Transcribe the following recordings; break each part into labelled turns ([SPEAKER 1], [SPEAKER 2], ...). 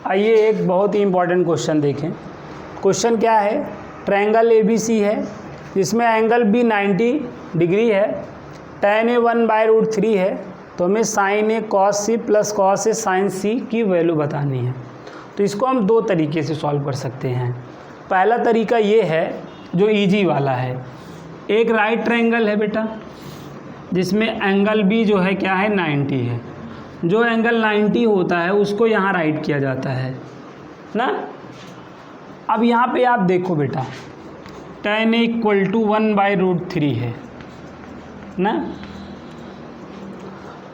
[SPEAKER 1] आइए एक बहुत ही इम्पॉर्टेंट क्वेश्चन देखें। क्वेश्चन क्या है, ट्रायंगल ABC है जिसमें एंगल B 90 डिग्री है, tan A 1/√3 है, तो हमें sin A cos C plus cos A sin C की वैल्यू बतानी है। तो इसको हम दो तरीके से सॉल्व कर सकते हैं। पहला तरीका ये है जो इजी वाला है, एक राइट ट्रायंगल है बेटा जिसमें एंगल B जो है क्या है 90 है। जो एंगल 90 होता है उसको यहाँ राइट किया जाता है ना। अब यहाँ पे आप देखो बेटा tan A = 1/√3 है ना।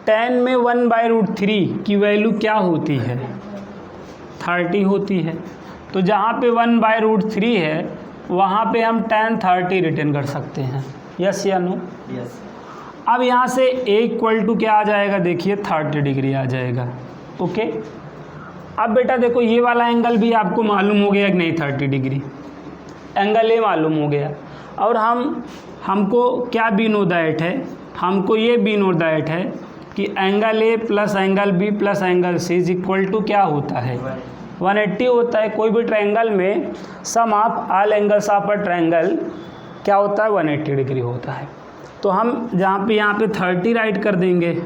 [SPEAKER 1] tan में 1/√3 की वैल्यू क्या होती है 30 होती है। तो जहाँ पे 1/√3 है वहाँ पे हम tan 30 रिटर्न कर सकते हैं, यस या नो।
[SPEAKER 2] यस।
[SPEAKER 1] अब यहाँ से A = क्या आ जाएगा, देखिए 30 डिग्री आ जाएगा। ओके, अब बेटा देखो ये वाला एंगल भी आपको मालूम हो गया कि नहीं 30 डिग्री, एंगल A मालूम हो गया। और हमको क्या बी नो दैट है, हमको ये बी नो दैट है कि angle A plus angle B plus angle C = क्या होता है 180 होता है। कोई भी ट्रायंगल में sum of all angles of a triangle क्या होता है 180 डिग्री होता है। तो हम यहाँ पे 30 राइट कर देंगे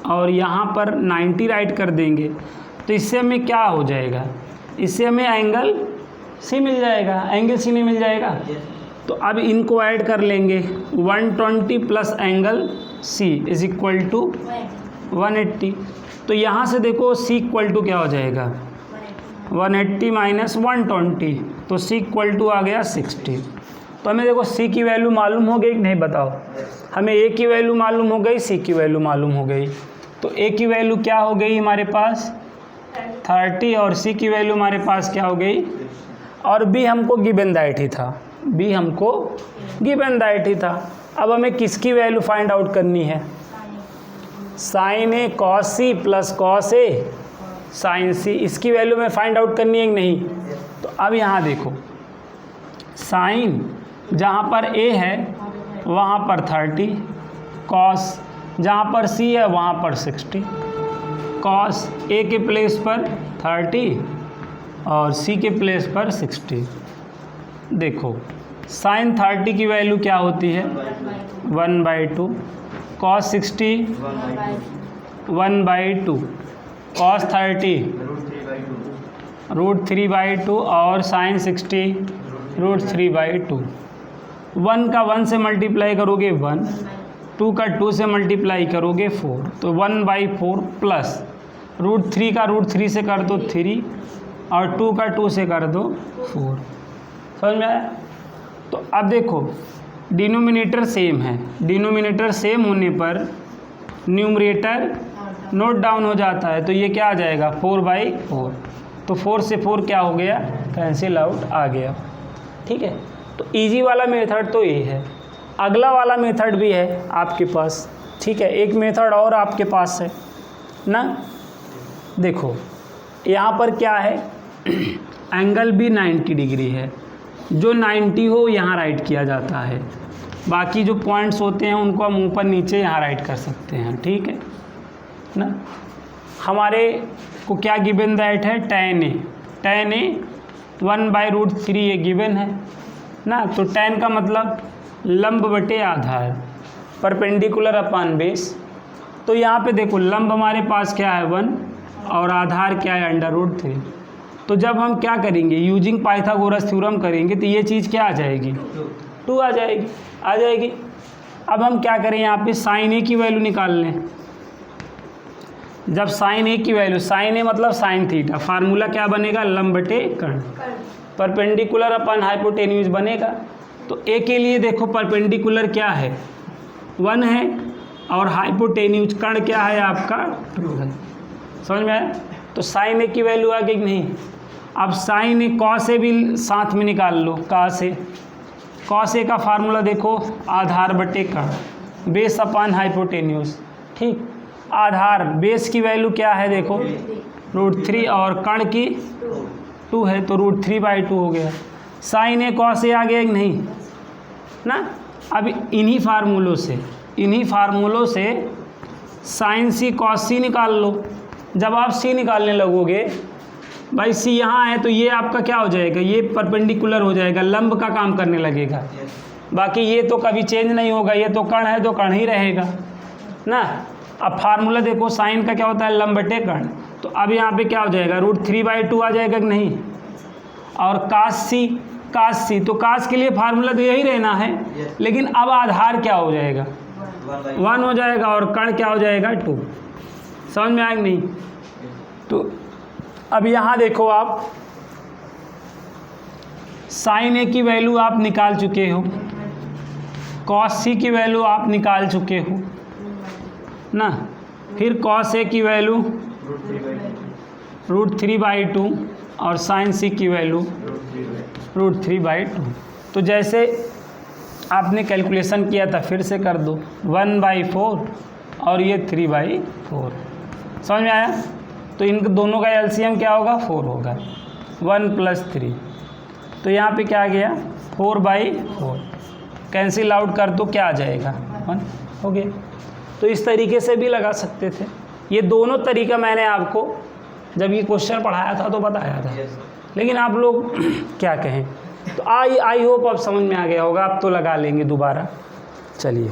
[SPEAKER 1] और यहाँ पर 90 राइट कर देंगे, तो इससे हमें क्या हो जाएगा, इससे हमें एंगल C मिल जाएगा, एंगल C नहीं मिल जाएगा। तो अब इनको ऐड कर लेंगे 120 प्लस एंगल C = 180। तो यहाँ से देखो C = क्या हो जाएगा 180 माइनस 120, तो C = आ गया 60। तो हमें देखो C की वैल्यू मालूम हो गई कि नहीं बताओ, हमें A की वैल्यू मालूम हो गई, C की वैल्यू मालूम हो गई। तो A की वैल्यू क्या हो गई हमारे पास 30 और C की वैल्यू हमारे पास क्या हो गई, और B हमको गिवन दैट ही था, B हमको गिवन दैट ही था। अब हमें किसकी वैल्यू फाइंड आउट करनी है, sin A cos C plus cos A sin C, इसकी वैल्यू में फाइंड आउट करनी है कि नहीं। तो अब यहाँ देखो साइन जहाँ पर A है वहाँ पर 30, cos जहाँ पर C है वहाँ पर 60, cos A के प्लेस पर 30 और C के प्लेस पर 60। देखो sin 30 की वैल्यू क्या होती है 1/2, cos 60 1/2, cos 30 √3/2 और sin 60 √3/2। 1 का 1 से मल्टीप्लाई करोगे 1, 2 का 2 से मल्टीप्लाई करोगे 4, तो 1/4 प्लस √3 का √3 से कर दो 3 और 2 का 2 से कर दो 4। समझ में आया। तो अब देखो डिनोमिनेटर सेम है, डिनोमिनेटर सेम होने पर न्यूमरेटर नोट डाउन हो जाता है, तो ये क्या आ जाएगा 4/4। तो 4 से 4 क्या हो गया कैंसिल आउट आ गया। ठीक है, तो इजी वाला मेथड तो ये है। अगला वाला मेथड भी है आपके पास, ठीक है, एक मेथड और आपके पास है ना। देखो यहाँ पर क्या है एंगल भी 90 डिग्री है, जो 90 हो यहाँ राइट किया जाता है, बाकी जो पॉइंट्स होते हैं उनको हम ऊपर नीचे यहाँ राइट कर सकते हैं, ठीक है ना। हमारे को क्या गिवन दैट है tan A 1/√3 ये गिवन है ना। तो tan का मतलब लंब बटे आधार, परपेंडिकुलर अपॉन बेस। तो यहाँ पे देखो लंब हमारे पास क्या है 1 और आधार क्या है √3। तो जब हम क्या करेंगे यूजिंग पाइथागोरस थ्योरम करेंगे तो ये चीज़ क्या आ जाएगी 2 आ जाएगी। अब हम क्या करें यहाँ पे sin A की वैल्यू निकाल लें। जब sin A की वैल्यू, sin A मतलब sin थीटा, फार्मूला क्या बनेगा लंब बटे कर्ण, परपेंडिकुलर अपन हाइपोटेन्यूज बनेगा। तो A के लिए देखो परपेंडिकुलर क्या है 1 है और हाइपोटेन्यूज कर्ण क्या है आपका 2 है। समझ में आया। तो sin A की वैल्यू आ गई कि नहीं। अब sin A cos A भी साथ में निकाल लो, cos A का फार्मूला देखो आधार बटे कर्ण, बेस अपॉन हाइपोटेन्यूज। ठीक, आधार बेस की वैल्यू क्या है देखो √3 और कर्ण की 2 है, तो √3/2 हो गया। sin A cos A आ गया कि नहीं ना। अब इन्हीं फार्मूलों से sin C cos C निकाल लो। जब आप C निकालने लगोगे भाई सी यहाँ है तो ये आपका क्या हो जाएगा, ये परपेंडिकुलर हो जाएगा, लंब का काम करने लगेगा। बाकी ये तो कभी चेंज नहीं होगा, ये तो कर्ण है तो कर्ण ही रहेगा ना। अब फार्मूला देखो साइन का क्या होता है, लंब बटे कर्ण। तो अब यहाँ पे क्या हो जाएगा, √3/2 आ जाएगा कि नहीं। और कास सी तो कास के लिए फार्मूला तो यही रहना है, लेकिन अब आधार क्या हो जाएगा, 1 हो जाएगा और कर्ण क्या हो जाएगा 2। समझ में आएगा नहीं। तो अब यहाँ देखो आप साइन ए की वैल्यू आप निकाल चुके हो, कॉस सी की वैल्यू आप निकाल चुके हो ना, फिर कॉस ए की वैल्यू √3/2 और साइन सी की वैल्यू √3/2। तो जैसे आपने कैलकुलेशन किया था फिर से कर दो, 1/4 और ये 3/4। समझ में आया। तो इन दोनों का एलसीएम क्या होगा, 4 होगा, 1 + 3। तो यहाँ पे क्या आ गया 4/4, कैंसिल आउट कर दो क्या आ जाएगा 1 हो गया। तो इस तरीके से भी लगा सकते थे। ये दोनों तरीका मैंने आपको जब ये क्वेश्चन पढ़ाया था तो बताया था, लेकिन आप लोग क्या कहें। तो आई होप अब समझ में आ गया होगा, आप तो लगा लेंगे दोबारा। चलिए।